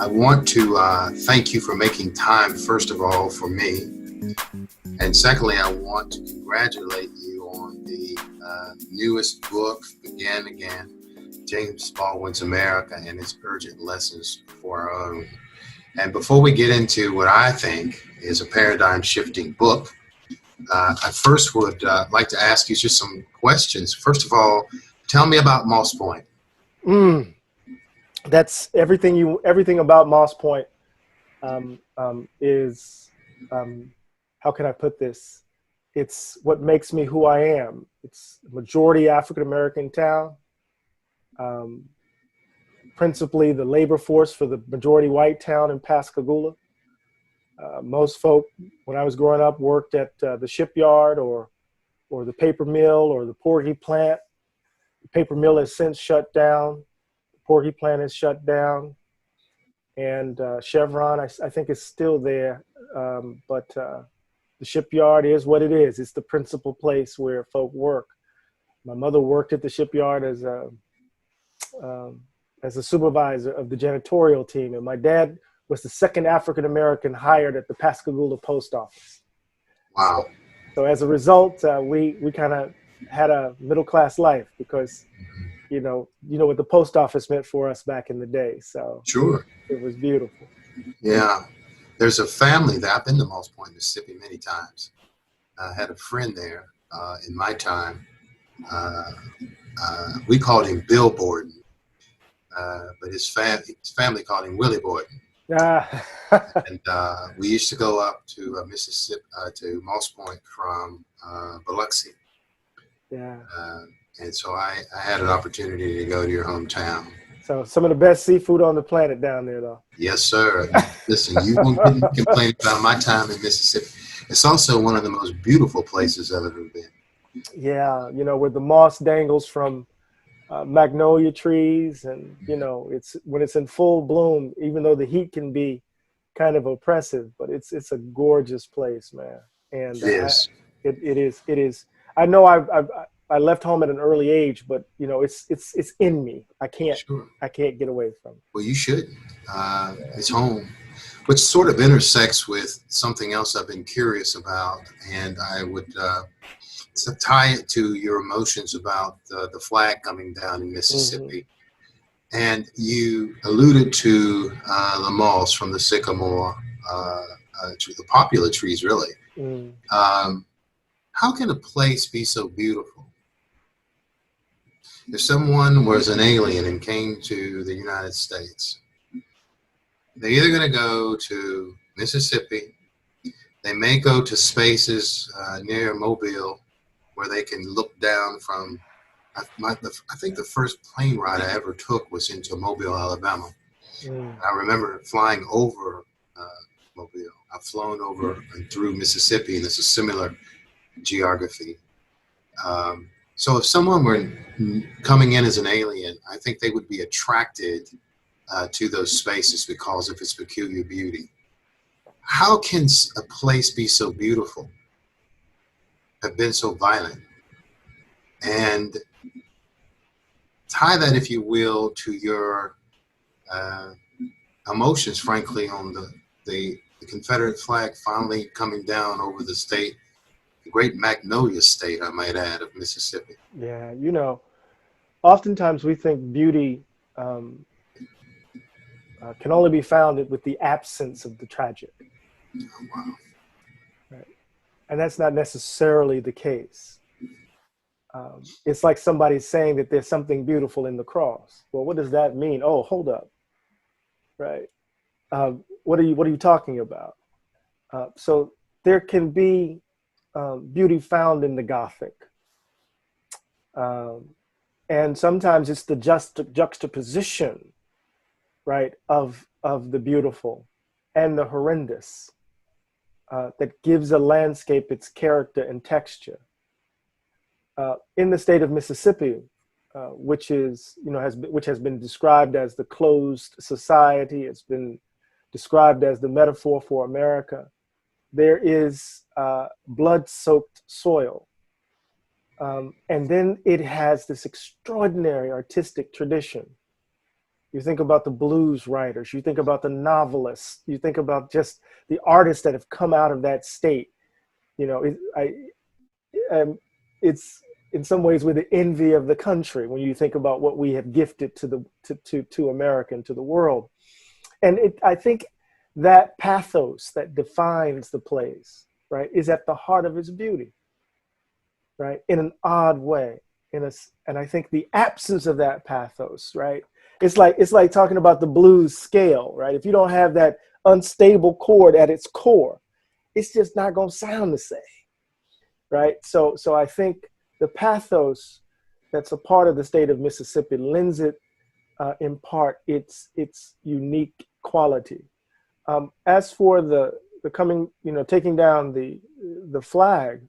I want to thank you for making time, first of all, for me. And secondly, I want to congratulate you on the newest book, Begin Again, James Baldwin's America and its Urgent Lessons for Our Own. And before we get into what I think is a paradigm shifting book, I first would like to ask you just some questions. First of all, tell me about Moss Point. That's everything about Moss Point is, how can I put this? It's what makes me who I am. It's a majority African-American town, principally the labor force for the majority white town in Pascagoula. Most folk, when I was growing up, worked at the shipyard or the paper mill or the porgy plant. The paper mill has since shut down. The porgy plant is shut down. And Chevron, I think, is still there. But the shipyard is what it is. It's the principal place where folk work. My mother worked at the shipyard as a supervisor of the janitorial team. And my dad was the second African-American hired at the Pascagoula post office. Wow. So as a result, we kind of had a middle-class life because, you know what the post office meant for us back in the day. So Sure. it was beautiful. Yeah. There's a family that I've been to Moss Point, Mississippi many times. I had a friend there in my time. We called him Bill Borden, but his family called him Willie Borden. And we used to go up to Mississippi, to Moss Point from Biloxi. Yeah. And so I had an opportunity to go to your hometown. So some of the best seafood on the planet down there, though. Yes, sir. Listen, you won't complain about my time in Mississippi. It's also one of the most beautiful places I've ever been. Yeah, where the moss dangles from magnolia trees, and it's when it's in full bloom. Even though the heat can be kind of oppressive, but it's a gorgeous place, man. And it is. I know I left home at an early age, but it's in me. I can't get away from it. Well, you should. It's home, which sort of intersects with something else I've been curious about, and I would tie it to your emotions about the flag coming down in Mississippi. Mm-hmm. And you alluded to the moss from the sycamore to the poplar trees, really. Mm. How can a place be so beautiful? If someone was an alien and came to the United States, they're either going to go to Mississippi, they may go to spaces near Mobile where they can look down from, I think the first plane ride I ever took was into Mobile, Alabama. Mm. I remember flying over Mobile. I've flown over and through Mississippi, and it's a similar geography. So if someone were coming in as an alien, I think they would be attracted to those spaces because of its peculiar beauty. How can a place be so beautiful, have been so violent, and tie that, if you will, to your emotions, frankly, on the Confederate flag finally coming down over the state, the great Magnolia State, I might add, of Mississippi. Yeah, oftentimes we think beauty can only be found with the absence of the tragic. Oh, wow. Right. And that's not necessarily the case. It's like somebody saying that there's something beautiful in the cross. Well, what does that mean? Oh, hold up. Right. What are you talking about? So there can be beauty found in the Gothic. And sometimes it's the juxtaposition, right, of the beautiful and the horrendous that gives a landscape its character and texture. In the state of Mississippi, which has been described as the closed society, it's been described as the metaphor for America. There is blood-soaked soil. And then it has this extraordinary artistic tradition You think about the blues writers, you think about the novelists, you think about just the artists that have come out of that state. You know, it's in some ways we're the envy of the country when you think about what we have gifted to America and to the world. And I think that pathos that defines the plays, right, is at the heart of its beauty, right, in an odd way. And I think the absence of that pathos, right, it's like talking about the blues scale, right? If you don't have that unstable chord at its core, it's just not going to sound the same, right? So I think the pathos that's a part of the state of Mississippi lends it, in part, its unique quality. As for the coming, taking down the flag,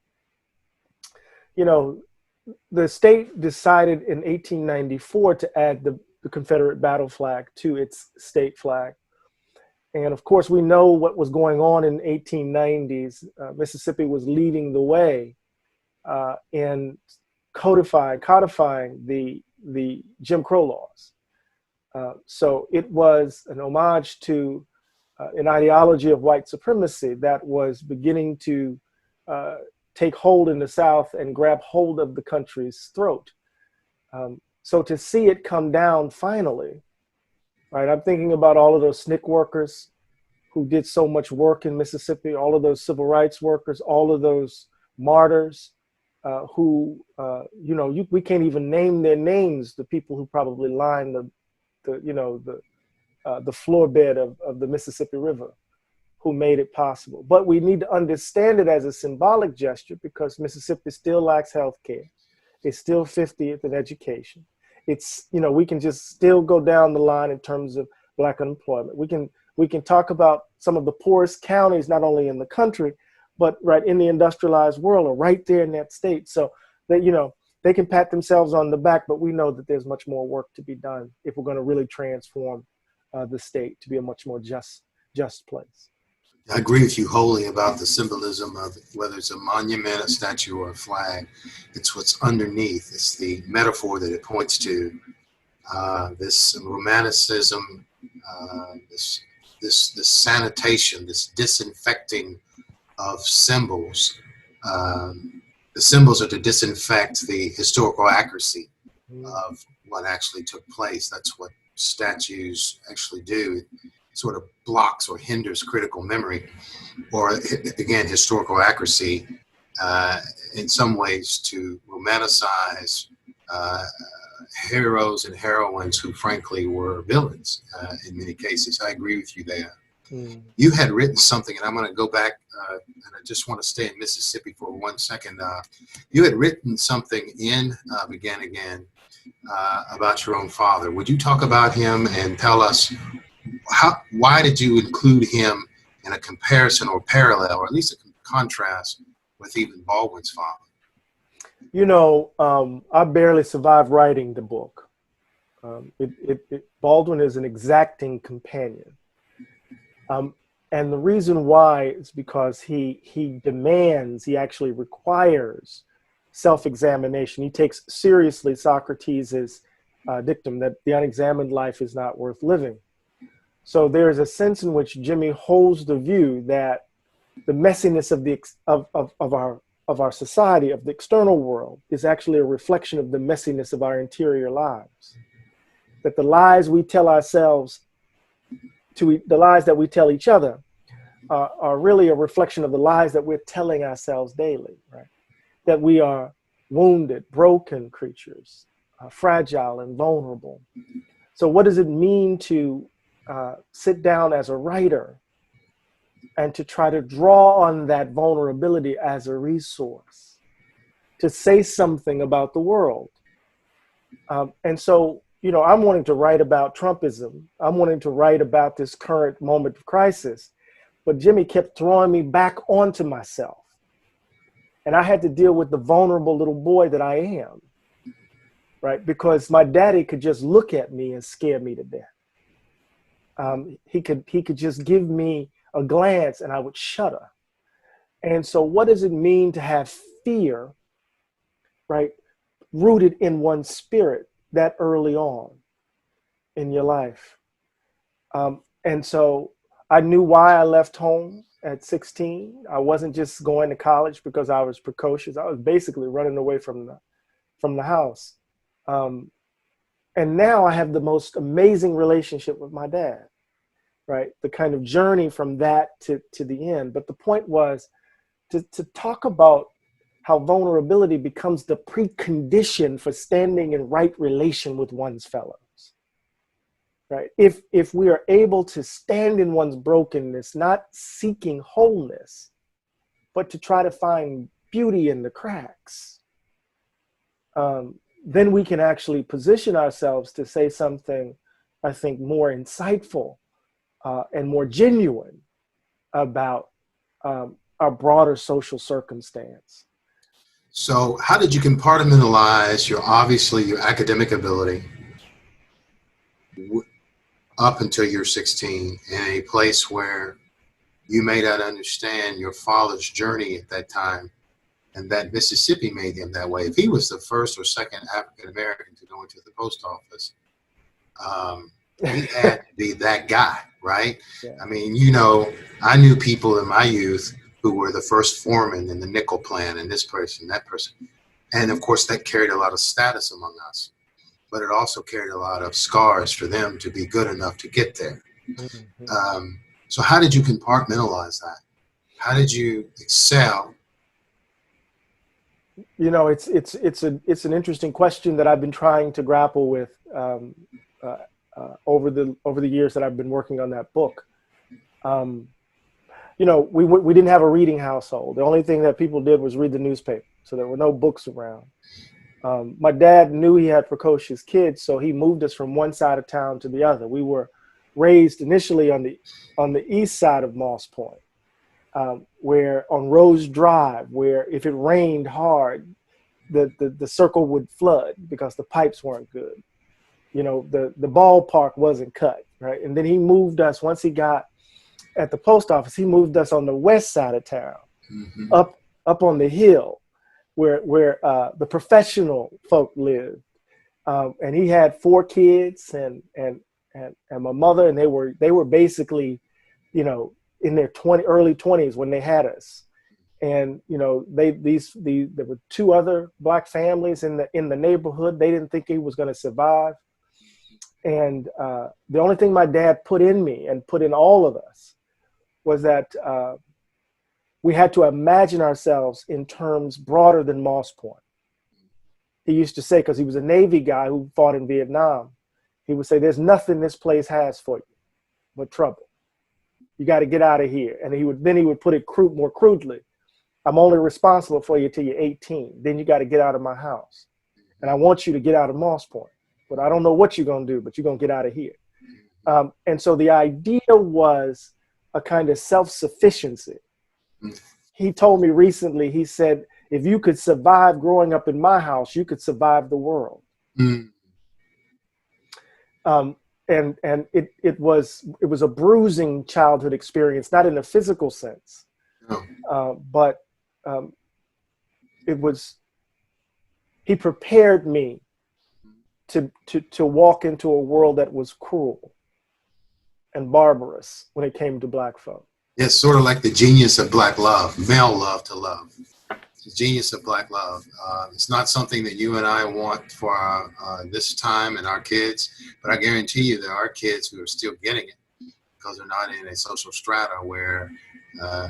the state decided in 1894 to add the Confederate battle flag to its state flag. And of course, we know what was going on in 1890s. Mississippi was leading the way in codifying the Jim Crow laws. So it was an homage to an ideology of white supremacy that was beginning to take hold in the South and grab hold of the country's throat. So to see it come down finally, right? I'm thinking about all of those SNCC workers who did so much work in Mississippi, all of those civil rights workers, all of those martyrs who, we can't even name their names, the people who probably lined the floor of the Mississippi River, who made it possible. But we need to understand it as a symbolic gesture because Mississippi still lacks health care. It's still 50th in education. It's, we can just still go down the line in terms of Black unemployment. We can talk about some of the poorest counties, not only in the country, but right in the industrialized world or right there in that state. So that, they can pat themselves on the back, but we know that there's much more work to be done if we're going to really transform the state to be a much more just place. I agree with you wholly about the symbolism of whether it's a monument, a statue, or a flag. It's what's underneath. It's the metaphor that it points to. This romanticism, this sanitation, this disinfecting of symbols. The symbols are to disinfect the historical accuracy of what actually took place. That's what statues actually do. It sort of blocks or hinders critical memory, or again, historical accuracy, in some ways to romanticize heroes and heroines who frankly were villains in many cases. I agree with you there. You had written something, and I'm going to go back, and I just want to stay in Mississippi for 1 second. You had written something in Begin Again about your own father. Would you talk about him and tell us why did you include him in a comparison or parallel, or at least a contrast with even Baldwin's father? I barely survived writing the book. Baldwin is an exacting companion. And the reason why is because he demands, he actually requires self-examination. He takes seriously Socrates' dictum that the unexamined life is not worth living. So there is a sense in which Jimmy holds the view that the messiness of our society, of the external world, is actually a reflection of the messiness of our interior lives. That the lies we tell ourselves, the lies that we tell each other, are really a reflection of the lies that we're telling ourselves daily, right? That we are wounded, broken creatures, fragile and vulnerable. So what does it mean to sit down as a writer and to try to draw on that vulnerability as a resource to say something about the world? And so, I'm wanting to write about Trumpism. I'm wanting to write about this current moment of crisis. But Jimmy kept throwing me back onto myself. And I had to deal with the vulnerable little boy that I am, right? Because my daddy could just look at me and scare me to death. He could just give me a glance and I would shudder. And so what does it mean to have fear, right, rooted in one's spirit that early on? in your life. And so I knew why I left home at 16. I wasn't just going to college because I was precocious. I was basically running away from the house. And now I have the most amazing relationship with my dad, right? The kind of journey from that to the end. But the point was to talk about how vulnerability becomes the precondition for standing in right relation with one's fellows, right? If we are able to stand in one's brokenness, not seeking wholeness, but to try to find beauty in the cracks, then we can actually position ourselves to say something, I think, more insightful and more genuine about our broader social circumstance. So how did you compartmentalize your academic ability up until you're 16 in a place where you may not understand your father's journey at that time, and that Mississippi made him that way? If he was the first or second African-American to go into the post office, he had to be that guy, right? Yeah. I mean, you know, I knew people in my youth who were the first foreman in the nickel plant, and this person, that person. And of course, that carried a lot of status among us, but it also carried a lot of scars for them to be good enough to get there. Mm-hmm. So how did you compartmentalize that? How did you excel? You know, it's an interesting question that I've been trying to grapple with over the years that I've been working on that book. You know, we didn't have a reading household. The only thing that people did was read the newspaper. So there were no books around. My dad knew he had precocious kids, so he moved us from one side of town to the other. We were raised initially on the east side of Moss Point, where on Rose Drive, where if it rained hard, the circle would flood because the pipes weren't good. You know, the ballpark wasn't cut, right? And then he moved us, once he got at the post office, he moved us on the west side of town, Mm-hmm. up on the hill where the professional folk lived. And he had 4 kids and my mother, and they were basically, you know, in their early 20s when they had us. And, you know, there were 2 other black families in the neighborhood. They didn't think he was going to survive. And the only thing my dad put in me and put in all of us was that we had to imagine ourselves in terms broader than Moss Point. He used to say, because he was a Navy guy who fought in Vietnam, he would say, "There's nothing this place has for you but trouble. You got to get out of here." And he would put it more crudely. "I'm only responsible for you till you're 18. Then you got to get out of my house. And I want you to get out of Moss Point. But I don't know what you're going to do, but you're going to get out of here." And so the idea was a kind of self-sufficiency. He told me recently, he said, if you could survive growing up in my house, you could survive the world. Mm. And it was a bruising childhood experience, not in a physical sense, but he prepared me to walk into a world that was cruel and barbarous when it came to black folk. It's sort of like the genius of black love, male love to love. The genius of black love. It's not something that you and I want for this time and our kids, but I guarantee you there are kids who are still getting it because they're not in a social strata where,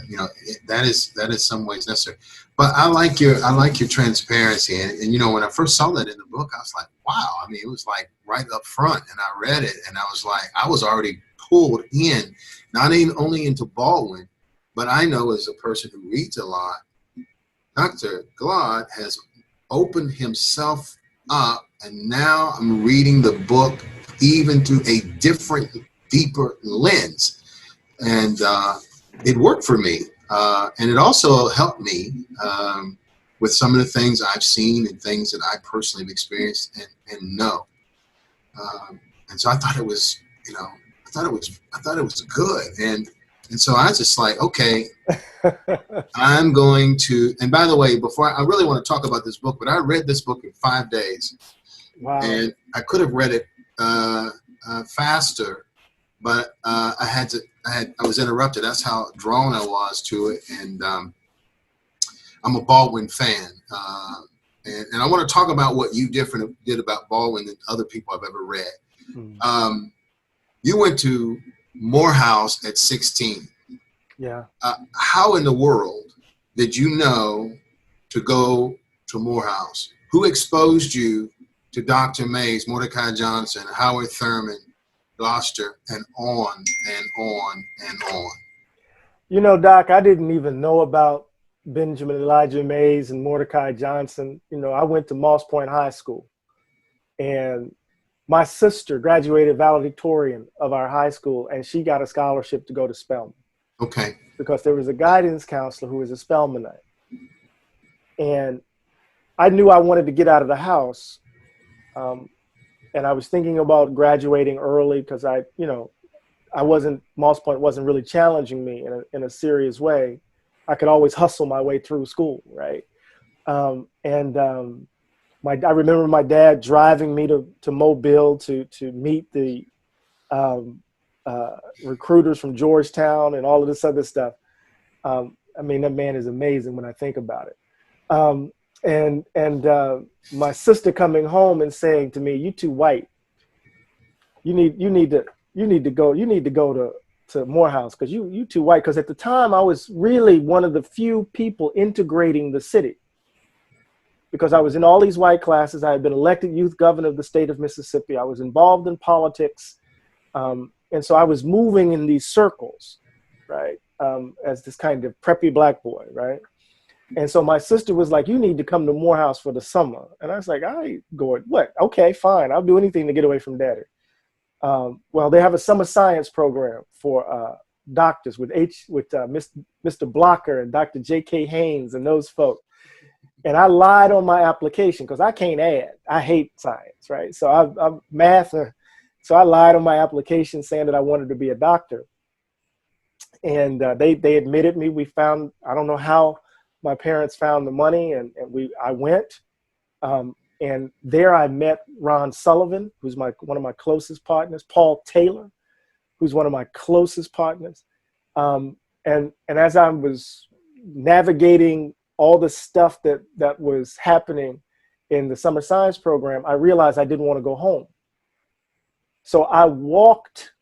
you know, that is some ways necessary. But I like your transparency, and you know, when I first saw that in the book, I was like, wow. I mean, it was like right up front, and I read it, and I was like, I was already pulled in, not only into Baldwin, but I know as a person who reads a lot, Dr. Glaude has opened himself up, and now I'm reading the book even through a different, deeper lens, and it worked for me, and it also helped me with some of the things I've seen and things that I personally have experienced and know, and so I thought it was, you know, I thought it was good, and so I was just like, okay, I'm going to. And by the way, before I really want to talk about this book, but I read this book in 5 days. Wow. And I could have read it faster, but I was interrupted. That's how drawn I was to it. And I'm a Baldwin fan. And I want to talk about what you did about Baldwin than other people I've ever read. Mm. You went to Morehouse at 16. Yeah. How in the world did you know to go to Morehouse? Who exposed you to Dr. Mays, Mordecai Johnson, Howard Thurman, Gloucester, and on and on and on? You know, Doc, I didn't even know about Benjamin Elijah Mays and Mordecai Johnson. You know, I went to Moss Point High School, and my sister graduated valedictorian of our high school, and she got a scholarship to go to Spelman. Okay. Because there was a guidance counselor who was a Spelmanite. And I knew I wanted to get out of the house. And I was thinking about graduating early because Moss Point wasn't really challenging me in a serious way. I could always hustle my way through school, right? I remember my dad driving me to Mobile to meet the recruiters from Georgetown and all of this other stuff. I mean, that man is amazing when I think about it. My sister coming home and saying to me, "You too white. You need to go to Morehouse because you too white." Because at the time I was really one of the few people integrating the city. Because I was in all these white classes. I had been elected youth governor of the state of Mississippi. I was involved in politics. And so I was moving in these circles, right, as this kind of preppy black boy, right? And so my sister was like, "You need to come to Morehouse for the summer." And I was like, "I ain't going, what? Okay, fine. I'll do anything to get away from daddy." Well, they have a summer science program for doctors with Mr. Blocker and Dr. J.K. Haynes and those folks. And I lied on my application because I can't add. I hate science, right? So I'm math. So I lied on my application saying that I wanted to be a doctor. And they admitted me. We found, I don't know how my parents found the money, and I went. And there I met Ron Sullivan, who's one of my closest partners, Paul Taylor, who's one of my closest partners. And as I was navigating all the stuff that was happening in the summer science program, I realized I didn't want to go home. So I walked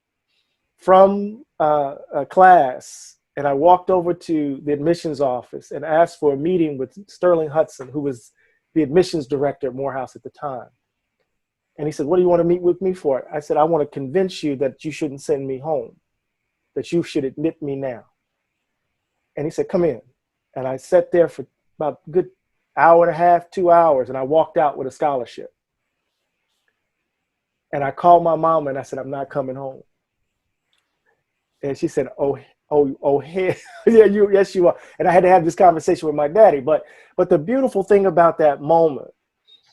from a class and I walked over to the admissions office and asked for a meeting with Sterling Hudson, who was the admissions director at Morehouse at the time. And he said, "What do you want to meet with me for?" I said, "I want to convince you that you shouldn't send me home, that you should admit me now." And he said, "Come in." And I sat there for about a good hour and a half, 2 hours, and I walked out with a scholarship. And I called my mom and I said, "I'm not coming home." And she said, oh, yeah, yes, you are. And I had to have this conversation with my daddy. But the beautiful thing about that moment,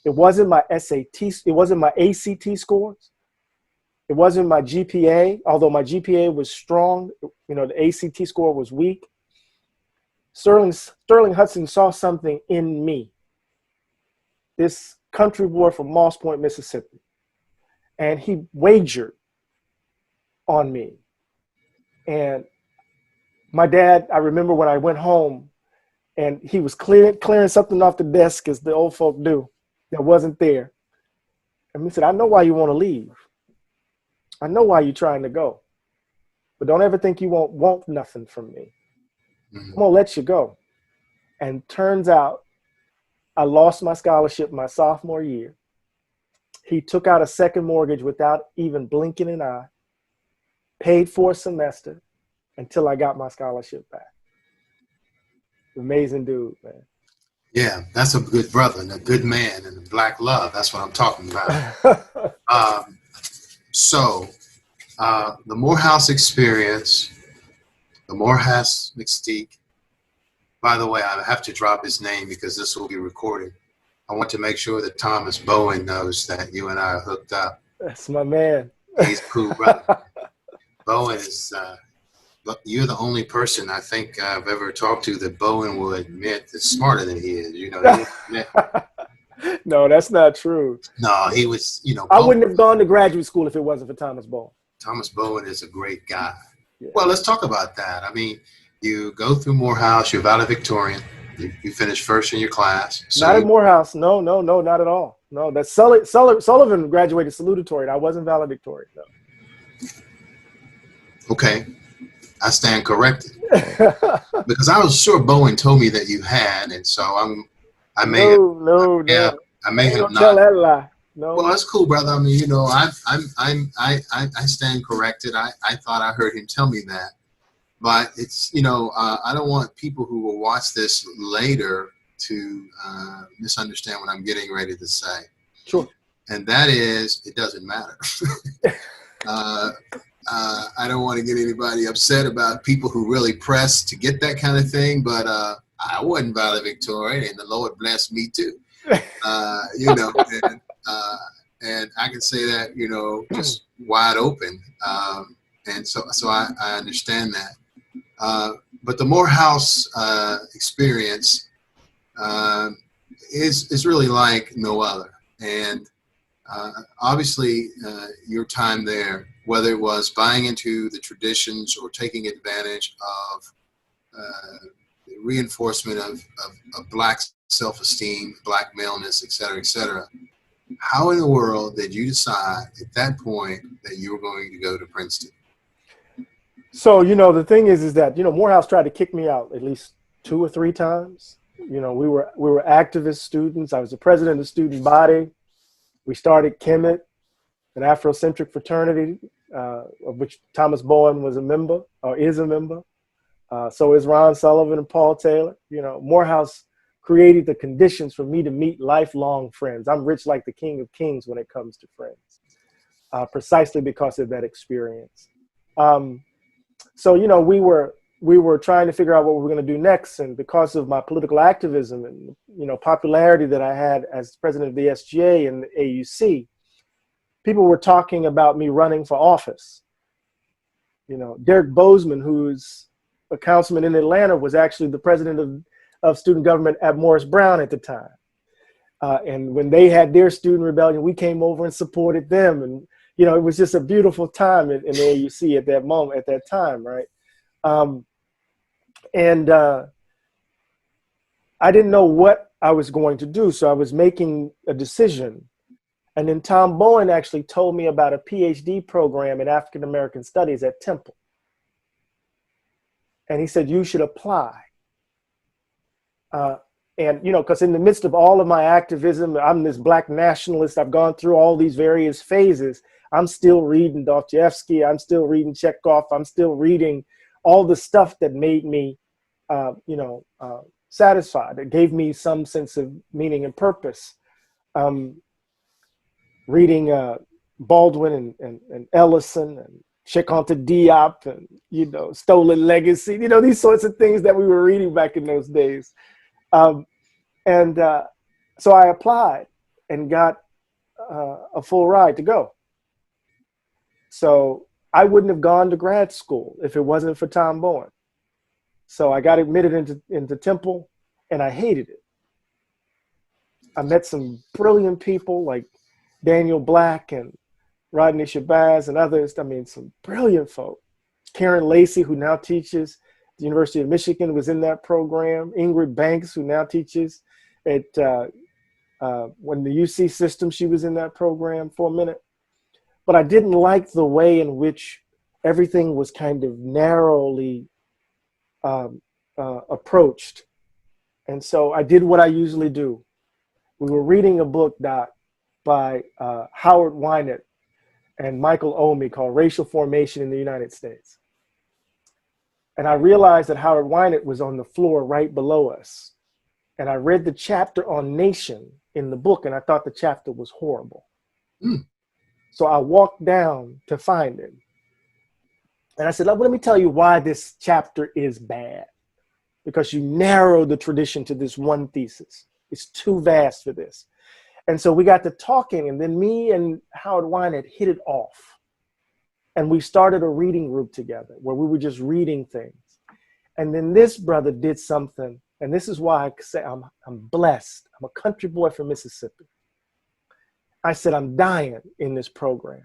it wasn't my SAT, it wasn't my ACT scores. It wasn't my GPA, although my GPA was strong. You know, the ACT score was weak. Sterling Hudson saw something in me, this country boy from Moss Point, Mississippi, and he wagered on me. And my dad, I remember when I went home and he was clearing something off the desk, as the old folk do, that wasn't there. And he said, "I know why you want to leave. I know why you're trying to go. But don't ever think you won't want nothing from me. I'm going to let you go." And turns out I lost my scholarship my sophomore year. He took out a second mortgage without even blinking an eye, paid for a semester until I got my scholarship back. Amazing dude, man. Yeah, that's a good brother and a good man and a black love. That's what I'm talking about. So the Morehouse experience, the Morehouse mystique. By the way, I have to drop his name because this will be recorded. I want to make sure that Thomas Bowen knows that you and I are hooked up. That's my man. He's a cool brother. Bowen is, you're the only person I think I've ever talked to that Bowen will admit is smarter than he is. You know, No, that's not true. No, he was, you know, I wouldn't have gone to graduate school if it wasn't for Thomas Bowen. Thomas Bowen is a great guy. Yeah. Well, let's talk about that. I mean, you go through Morehouse, you're valedictorian, you finish first in your class. So Not at Morehouse. No, not at all. No, that's Sullivan graduated salutatorian. I wasn't valedictorian. No. okay, I stand corrected because I was sure Bowen told me that you had, and so I may have, no. I may have Don't tell not. that lie. No. Well, that's cool, brother. I mean, you know, I stand corrected. I thought I heard him tell me that, but it's, you know, I don't want people who will watch this later to misunderstand what I'm getting ready to say. Sure. And that is, it doesn't matter. I don't want to get anybody upset about people who really press to get that kind of thing, but I wasn't valedictorian, and the Lord blessed me too. You know, and I can say that, you know, just wide open. And so I understand that. But the Morehouse experience is really like no other. And obviously, your time there, whether it was buying into the traditions or taking advantage of reinforcement of Black self-esteem, Black maleness, et cetera, how in the world did you decide at that point that you were going to go to Princeton? So, you know, the thing is that, you know, Morehouse tried to kick me out at least 2 or 3 times. You know, we were activist students. I was the president of the student body. We started Kemet, an Afrocentric fraternity, of which Thomas Bowen was a member, or is a member. So is Ron Sullivan and Paul Taylor. You know, Morehouse created the conditions for me to meet lifelong friends. I'm rich like the King of Kings when it comes to friends, precisely because of that experience. So, you know, we were trying to figure out what we were going to do next. And because of my political activism and, you know, popularity that I had as president of the SGA and the AUC, people were talking about me running for office. You know, Derek Bozeman, who's a councilman in Atlanta, was actually the president of student government at Morris Brown at the time. And when they had their student rebellion, we came over and supported them. And, you know, it was just a beautiful time in the AUC at that moment, at that time, right? I didn't know what I was going to do, so I was making a decision. And then Tom Bowen actually told me about a PhD program in African American Studies at Temple. And he said, you should apply. And, you know, because in the midst of all of my activism, I'm this Black nationalist. I've gone through all these various phases. I'm still reading Dostoevsky. I'm still reading Chekhov. I'm still reading all the stuff that made me, you know, satisfied. It gave me some sense of meaning and purpose. Reading Baldwin and Ellison and Cheikh Anta Diop and, you know, Stolen Legacy, you know, these sorts of things that we were reading back in those days. So I applied and got a full ride to go. So I wouldn't have gone to grad school if it wasn't for Tom Bowen. So I got admitted into Temple, and I hated it. I met some brilliant people like Daniel Black and Rodney Shabazz and others. I mean, some brilliant folk. Karen Lacey, who now teaches at the University of Michigan, was in that program. Ingrid Banks, who now teaches at when the UC system, she was in that program for a minute. But I didn't like the way in which everything was kind of narrowly approached. And so I did what I usually do. We were reading a book, Doc, by Howard Wynett and Michael Omi called Racial Formation in the United States. And I realized that Howard Wynett was on the floor right below us. And I read the chapter on nation in the book, and I thought the chapter was horrible. Mm. So I walked down to find him. And I said, let me tell you why this chapter is bad. Because you narrow the tradition to this one thesis. It's too vast for this. And so we got to talking, and then me and Howard Wynett hit it off. And we started a reading group together where we were just reading things. And then this brother did something, and this is why I say I'm blessed. I'm a country boy from Mississippi. I said, I'm dying in this program.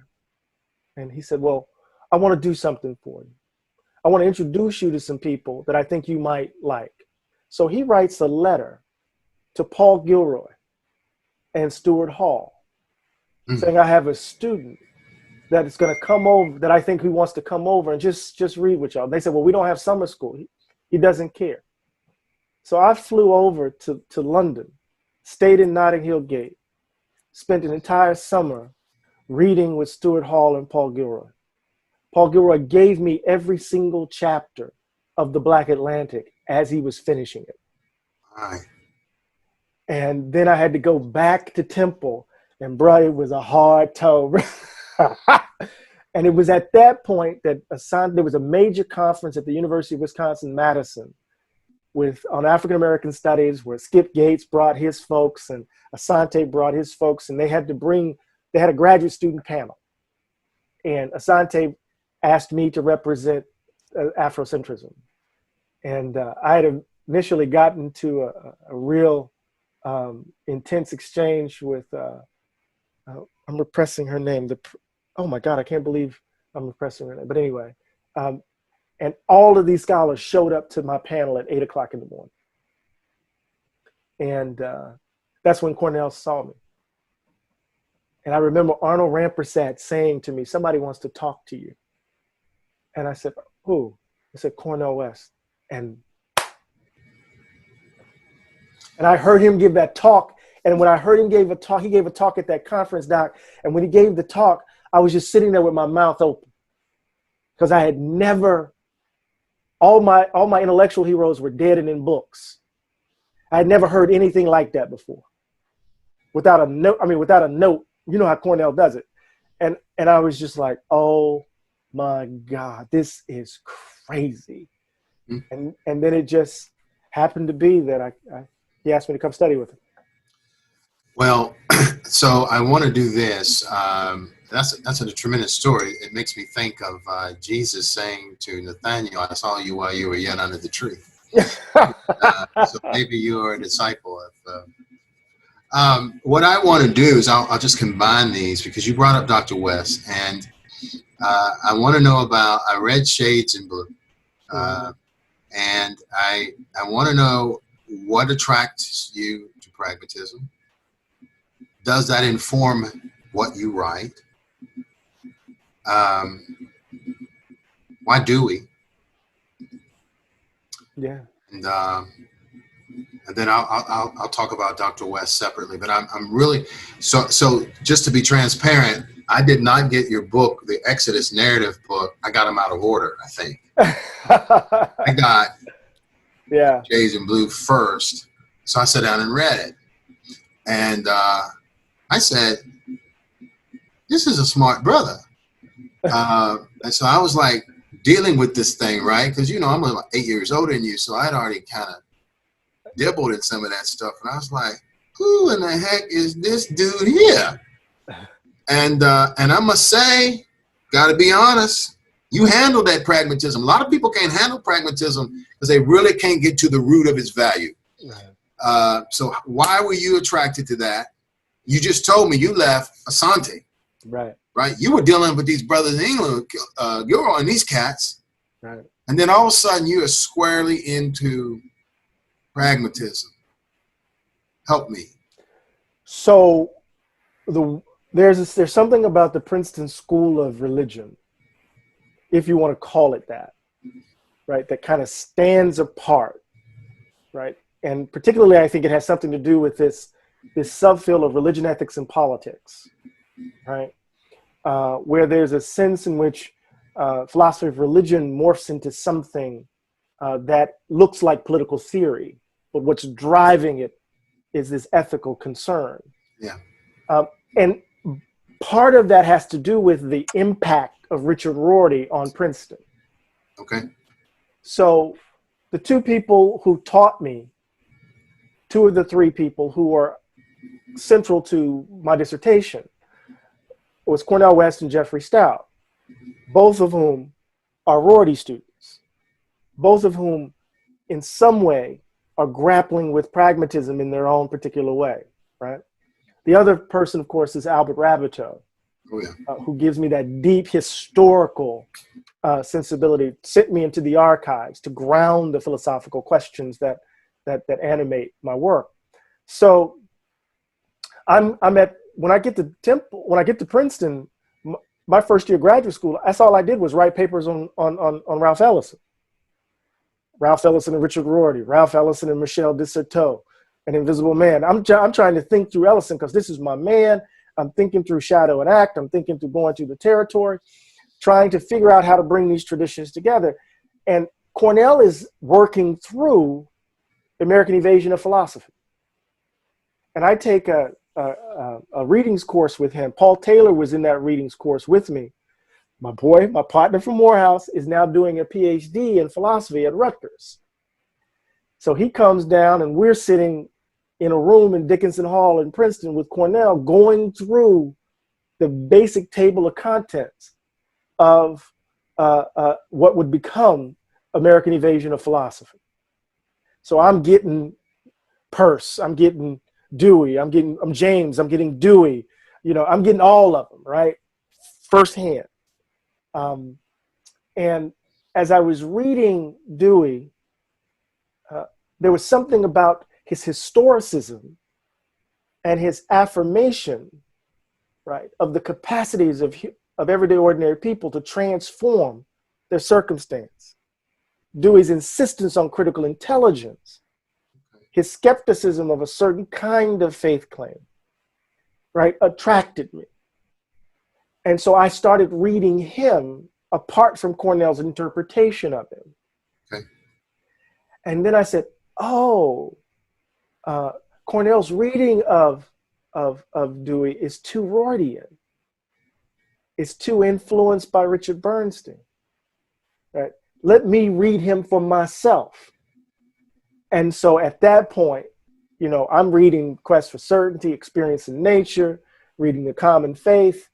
And he said, well, I want to do something for you. I want to introduce you to some people that I think you might like. So he writes a letter to Paul Gilroy and Stuart Hall saying, I have a student that is going to come over, that I think he wants to come over and just read with y'all. They said, well, we don't have summer school. He doesn't care. So I flew over to London, stayed in Notting Hill Gate, spent an entire summer reading with Stuart Hall and Paul Gilroy. Paul Gilroy gave me every single chapter of The Black Atlantic as he was finishing it. Aye. And then I had to go back to Temple, and bro, it was a hard toe. And it was at that point that there was a major conference at the University of Wisconsin-Madison on African American studies, where Skip Gates brought his folks and Asante brought his folks, and they had a graduate student panel. And Asante asked me to represent Afrocentrism. And I had initially gotten to a real intense exchange with, I'm repressing her name. Oh my God, I can't believe I'm repressing her name. But anyway, and all of these scholars showed up to my panel at 8 o'clock in the morning. And that's when Cornell saw me. And I remember Arnold Rampersad saying to me, somebody wants to talk to you. And I said, who? I said, Cornell West. And I heard him give that talk. And when I heard him give a talk, he gave a talk at that conference, Doc. And when he gave the talk, I was just sitting there with my mouth open, because I had never, all my intellectual heroes were dead and in books. I had never heard anything like that before. Without a note, you know how Cornell does it. And I was just like, oh my God, this is crazy. Mm-hmm. And then it just happened to be that he asked me to come study with him. Well, so I want to do this. That's a tremendous story. It makes me think of Jesus saying to Nathanael, I saw you while you were yet under the tree. So maybe you are a disciple of. What I want to do is I'll just combine these, because you brought up Dr. West, and I want to know about, I read Shades in Blue, and I want to know what attracts you to pragmatism. Does that inform what you write? Why do we? Yeah. And then I'll talk about Dr. West separately. But I'm really so just to be transparent, I did not get your book, the Exodus narrative book. I got them out of order, I think. I got Shades in Blue first, so I sat down and read it, and I said, this is a smart brother. And so I was like dealing with this thing, right? Because, I'm about 8 years older than you, so I'd already kind of dibbled in some of that stuff. And I was like, who in the heck is this dude here? And I must say, got to be honest, you handled that pragmatism. A lot of people can't handle pragmatism because they really can't get to the root of its value. Right. So why were you attracted to that? You just told me you left Asante. Right. Right. You were dealing with these brothers in England, Gilroy and these cats. Right. And then all of a sudden you are squarely into pragmatism. Help me. So there's something about the Princeton School of Religion, if you want to call it that, right, that kind of stands apart, right? And particularly I think it has something to do with this subfield of religion, ethics, and politics, right? Where there's a sense in which philosophy of religion morphs into something that looks like political theory, but what's driving it is this ethical concern. Yeah. And part of that has to do with the impact of Richard Rorty on Princeton. Okay. So the two people who taught me, two of the three people who are central to my dissertation, was Cornell West and Jeffrey Stout, both of whom are Rorty students, both of whom in some way are grappling with pragmatism in their own particular way, right? The other person, of course, is Albert Rabbitoe, Oh, yeah. who gives me that deep historical sensibility, sent me into the archives to ground the philosophical questions that animate my work. So I'm at, when I get to Princeton, my first year of graduate school, that's all I did was write papers on Ralph Ellison. Ralph Ellison and Richard Rorty, Ralph Ellison and Michel Desserteau, An Invisible Man. I'm trying to think through Ellison because this is my man. I'm thinking through Shadow and Act. I'm thinking through Going Through the Territory, trying to figure out how to bring these traditions together. And Cornell is working through American Evasion of Philosophy. And I take a readings course with him. Paul Taylor was in that readings course with me. My boy, my partner from Morehouse, is now doing a PhD in philosophy at Rutgers. So he comes down and we're sitting in a room in Dickinson Hall in Princeton with Cornell, going through the basic table of contents of what would become American Evasion of Philosophy. So I'm getting Peirce, I'm getting Dewey, I'm James, I'm getting Dewey, I'm getting all of them, right? Firsthand. And as I was reading Dewey, there was something about his historicism and his affirmation, right, of the capacities of everyday ordinary people to transform their circumstance. Dewey's insistence on critical intelligence, his skepticism of a certain kind of faith claim, right, attracted me. And so I started reading him apart from Cornell's interpretation of him. Okay. And then I said, Cornell's reading of Dewey is too Rortian. It's too influenced by Richard Bernstein. Right? Let me read him for myself. And so at that point, I'm reading Quest for Certainty, Experience in Nature, reading The Common Faith,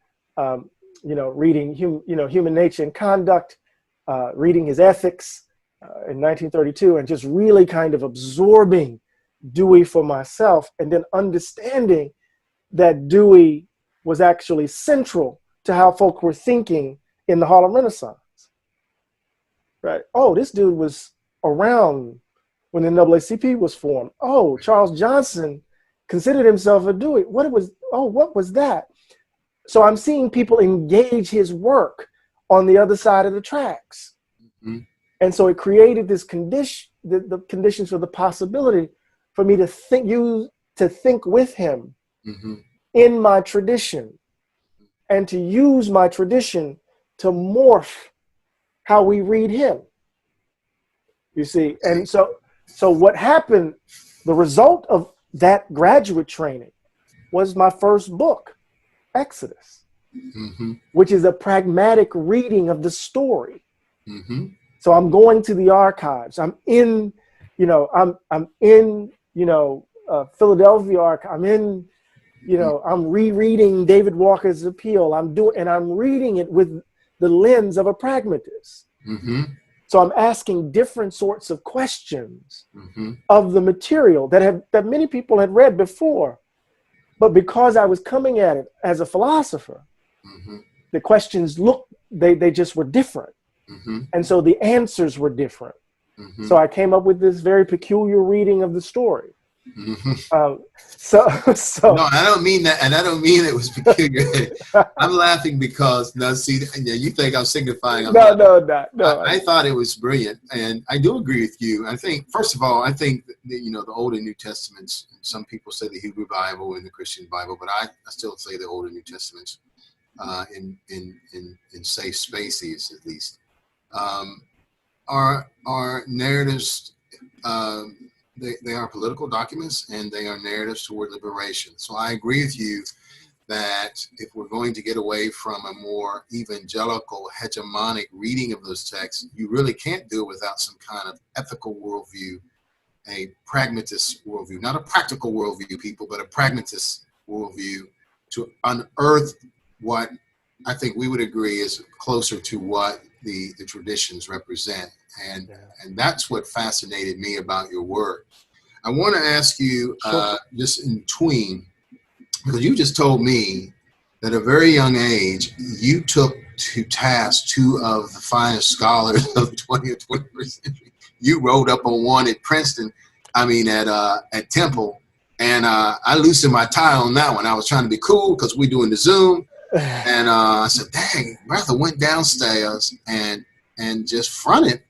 reading Human Nature and Conduct, reading his Ethics in 1932, and just really kind of absorbing Dewey for myself, and then understanding that Dewey was actually central to how folk were thinking in the Harlem Renaissance. Right? Oh, this dude was around when the NAACP was formed. Oh, Charles Johnson considered himself a Dewey. What was that? So I'm seeing people engage his work on the other side of the tracks. Mm-hmm. And so it created this condition, the conditions for the possibility for me to think with him mm-hmm. in my tradition, and to use my tradition to morph how we read him. You see, and so what happened, the result of that graduate training was my first book, Exodus, mm-hmm. which is a pragmatic reading of the story. Mm-hmm. So I'm going to the archives. I'm in, I'm in Philadelphia archive. I'm in, I'm rereading David Walker's Appeal. I'm reading it with the lens of a pragmatist. Mm-hmm. So I'm asking different sorts of questions mm-hmm. of the material that many people had read before. But because I was coming at it as a philosopher, mm-hmm. the questions they just were different. Mm-hmm. And so the answers were different. Mm-hmm. So I came up with this very peculiar reading of the story. Mm-hmm. So no, I don't mean that, and I don't mean it was peculiar. I'm laughing because you think I'm signifying. No. I thought it was brilliant, and I do agree with you. I think, first of all, the Old and New Testaments. Some people say the Hebrew Bible and the Christian Bible, but I still say the Old and New Testaments in safe spaces, at least, are narratives. They are political documents, and they are narratives toward liberation. So I agree with you that if we're going to get away from a more evangelical, hegemonic reading of those texts, you really can't do it without some kind of ethical worldview, a pragmatist worldview, not a practical worldview, people, but a pragmatist worldview to unearth what I think we would agree is closer to what the traditions represent. And that's what fascinated me about your work. I want to ask you, just in between, Because you just told me that at a very young age, you took to task two of the finest scholars of the 20th, 21st century. You rode up on one at Princeton, at Temple, and I loosened my tie on that one. I was trying to be cool because we're doing the Zoom, and I said, "Dang, Bertha went downstairs and just fronted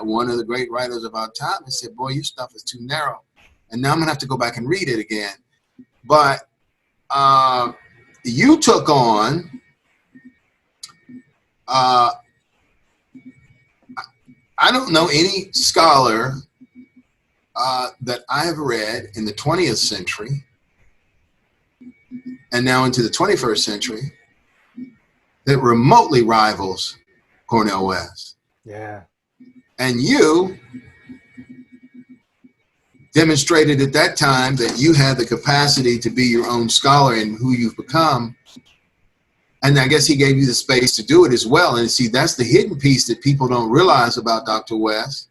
one of the great writers of our time and said, 'Boy, your stuff is too narrow,' and now I'm gonna have to go back and read it again." But you took on, I don't know any scholar that I have read in the 20th century and now into the 21st century that remotely rivals Cornel West. Yeah. And you demonstrated at that time that you had the capacity to be your own scholar and who you've become. And I guess he gave you the space to do it as well. And see, that's the hidden piece that people don't realize about Dr. West,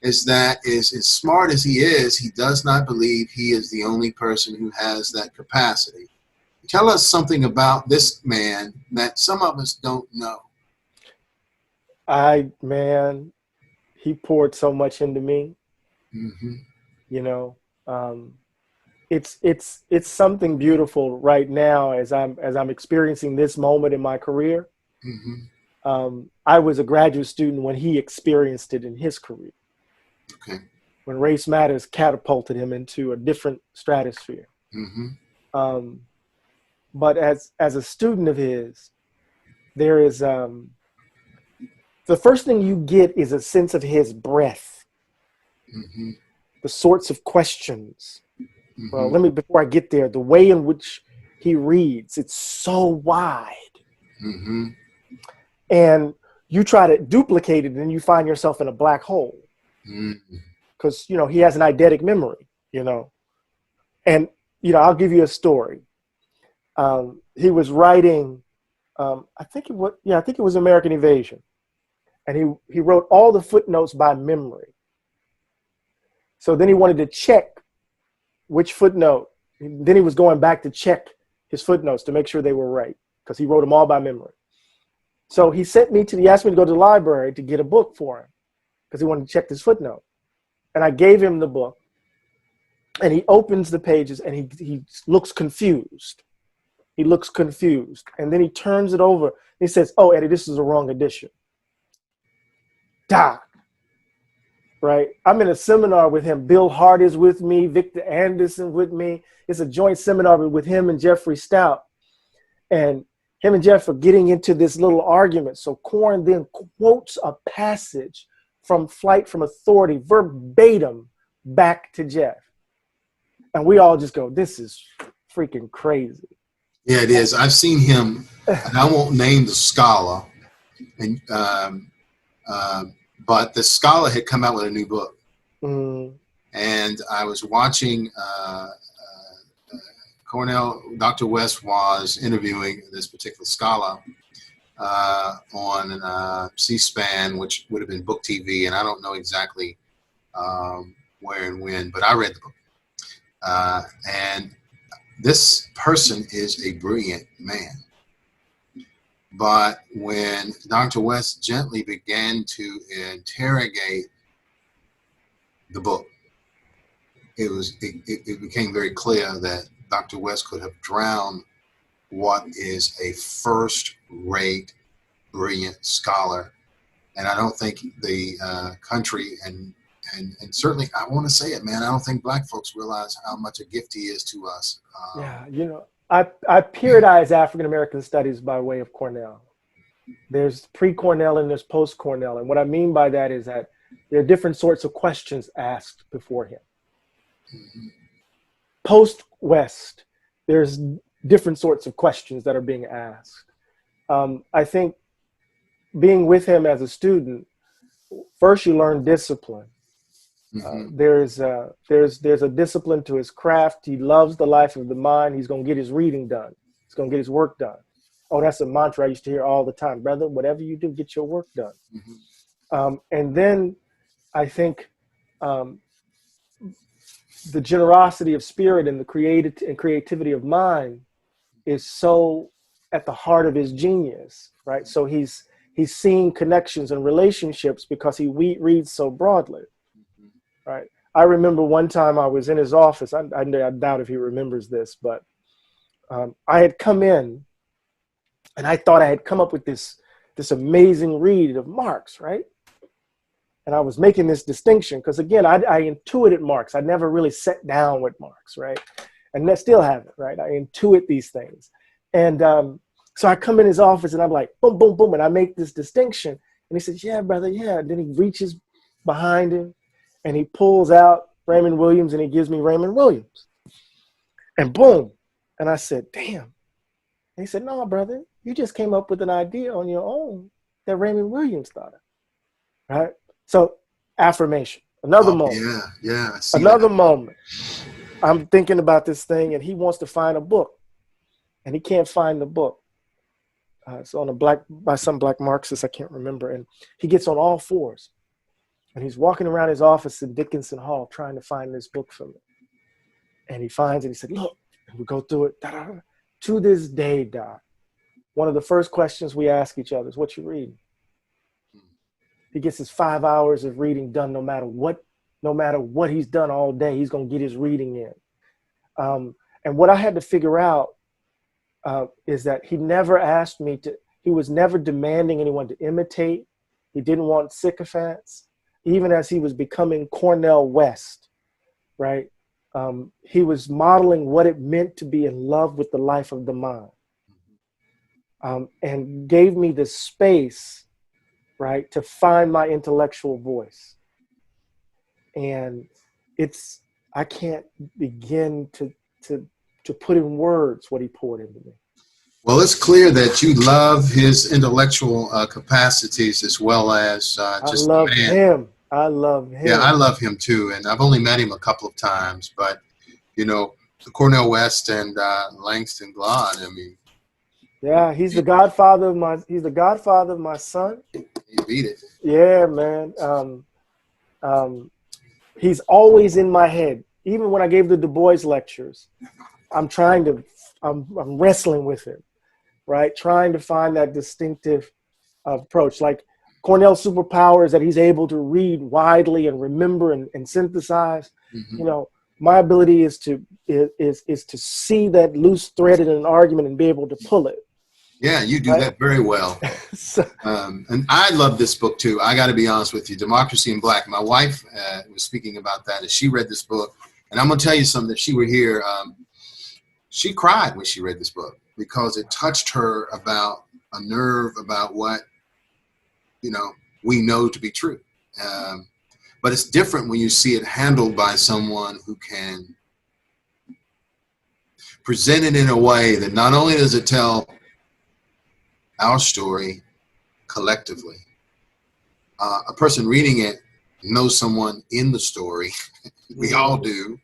is that as smart as he is, he does not believe he is the only person who has that capacity. Tell us something about this man that some of us don't know. Man, he poured so much into me. Mm-hmm. You know, it's something beautiful right now as I'm experiencing this moment in my career. Mm-hmm. I was a graduate student when he experienced it in his career. Okay. When Race Matters catapulted him into a different stratosphere. Mm-hmm. But as a student of his, there is the first thing you get is a sense of his breath. Mm-hmm. The sorts of questions. Mm-hmm. Well, before I get there, the way in which he reads, it's so wide. Mm-hmm. And you try to duplicate it and you find yourself in a black hole. Because, he has an eidetic memory, And, I'll give you a story. He was writing, I think it was American Invasion. And he wrote all the footnotes by memory. So then he wanted to check which footnote. Then he was going back to check his footnotes to make sure they were right, because he wrote them all by memory. So he asked me to go to the library to get a book for him because he wanted to check his footnote. And I gave him the book, and he opens the pages and he looks confused. He looks confused. And then he turns it over and he says, "Oh, Eddie, this is the wrong edition." Doc. Right? I'm in a seminar with him. Bill Hart is with me. Victor Anderson with me. It's a joint seminar with him and Jeffrey Stout. And him and Jeff are getting into this little argument. So Corn then quotes a passage from Flight from Authority verbatim back to Jeff. And we all just go, this is freaking crazy. Yeah, it is. I've seen him, and I won't name the scholar, and but the scholar had come out with a new book. And I was watching Dr. West was interviewing this particular scholar on C-SPAN, which would have been Book TV, and I don't know exactly where and when, but I read the book. And this person is a brilliant man. But when Dr. West gently began to interrogate the book, it became very clear that Dr. West could have drowned what is a first-rate, brilliant scholar. And I don't think the country, and certainly, I want to say it, man, I don't think black folks realize how much a gift he is to us. I periodize African-American studies by way of Cornell. There's pre-Cornell and there's post-Cornell. And what I mean by that is that there are different sorts of questions asked before him. Post-West, there's different sorts of questions that are being asked. I think being with him as a student, first you learn discipline. There's a discipline to his craft. He loves the life of the mind. He's going to get his reading done. He's going to get his work done. Oh, that's a mantra I used to hear all the time. Brother, whatever you do, get your work done. And then I think the generosity of spirit and the creativity of mind is so at the heart of his genius, right? So he's seeing connections and relationships because he reads so broadly, right? I remember one time I was in his office. I doubt if he remembers this, but I had come in and I thought I had come up with this amazing read of Marx, right? And I was making this distinction because, again, I intuited Marx. I never really sat down with Marx, right? And I still haven't, right? I intuit these things. And so I come in his office and I'm like, boom, boom, boom. And I make this distinction. And he says, yeah, brother, yeah. And then he reaches behind him and he pulls out Raymond Williams and he gives me Raymond Williams. And boom. And I said, damn. And he said, no, brother, you just came up with an idea on your own that Raymond Williams thought of, right? So affirmation, another moment. Yeah. Another moment. I'm thinking about this thing and he wants to find a book and he can't find the book. It's on by some black Marxist, I can't remember. And he gets on all fours and he's walking around his office in Dickinson Hall trying to find this book for me. And he finds it. He said, look, and we go through it. Da-da-da. To this day, Doc, one of the first questions we ask each other is, what you reading? He gets his 5 hours of reading done no matter what he's done all day, he's going to get his reading in. And what I had to figure out is that he never asked me he was never demanding anyone to imitate. He didn't want sycophants. Even as he was becoming Cornel West, right? He was modeling what it meant to be in love with the life of the mind, and gave me the space, right, to find my intellectual voice. And I can't begin to put in words what he poured into me. Well, it's clear that you love his intellectual capacities as well as just I love man. him. I love him. Yeah, I love him too, and I've only met him a couple of times, but you know, Cornel West and Langston Glaude. I mean, yeah, he's the godfather of my son. You beat it. Yeah, man. He's always in my head. Even when I gave the Du Bois lectures, I'm wrestling with him, right? Trying to find that distinctive approach. Like Cornell's superpower is that he's able to read widely and remember and synthesize. Mm-hmm. You know, my ability is to see that loose thread in an argument and be able to pull it. Yeah, you do that very well. And I love this book too. I got to be honest with you, Democracy in Black. My wife was speaking about that as she read this book. And I'm going to tell you something, if she were here, she cried when she read this book because it touched her about a nerve about what, we know to be true. But it's different when you see it handled by someone who can present it in a way that not only does it tell our story collectively, a person reading it knows someone in the story. We all do.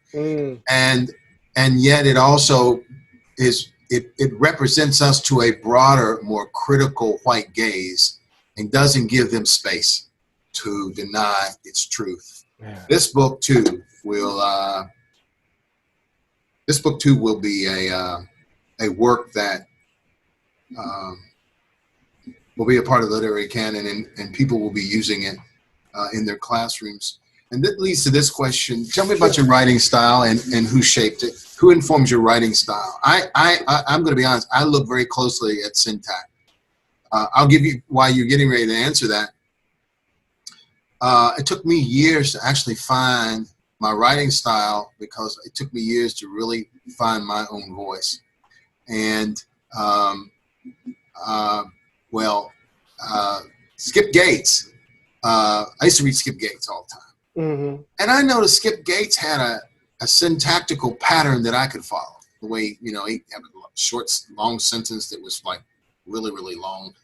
And yet it also it represents us to a broader, more critical white gaze and doesn't give them space to deny its truth. Yeah. This book too will be a work that will be a part of the literary canon, and people will be using it in their classrooms. And that leads to this question. Tell me about your writing style and who shaped it. Who informs your writing style? I'm going to be honest. I look very closely at syntax. I'll give you, while you're getting ready to answer that, it took me years to actually find my writing style because it took me years to really find my own voice. And Skip Gates. I used to read Skip Gates all the time. Mm-hmm. And I noticed Skip Gates had a syntactical pattern that I could follow. The way, he had a short, long sentence that was like really, really long.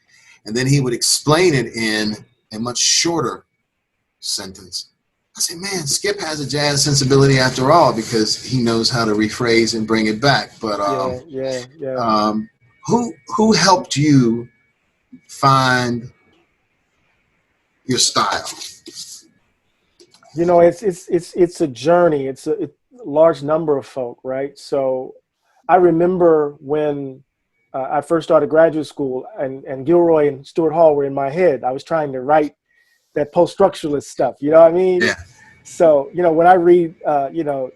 And then he would explain it in a much shorter sentence. I said, man, Skip has a jazz sensibility after all because he knows how to rephrase and bring it back. But who helped you find your style? It's a journey. It's a large number of folk, right? So I remember when I first started graduate school, and Gilroy and Stuart Hall were in my head. I was trying to write that post-structuralist stuff, you know what I mean? Yeah. So, when I read,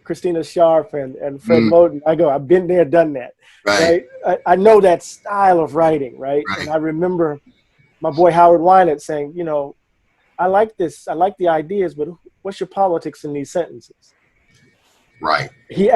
Christina Sharp and Fred Moten, I go, I've been there, done that, Right. right? I know that style of writing, right? Right. And I remember my boy Howard Wynant saying, I like this, I like the ideas, but what's your politics in these sentences? Right. He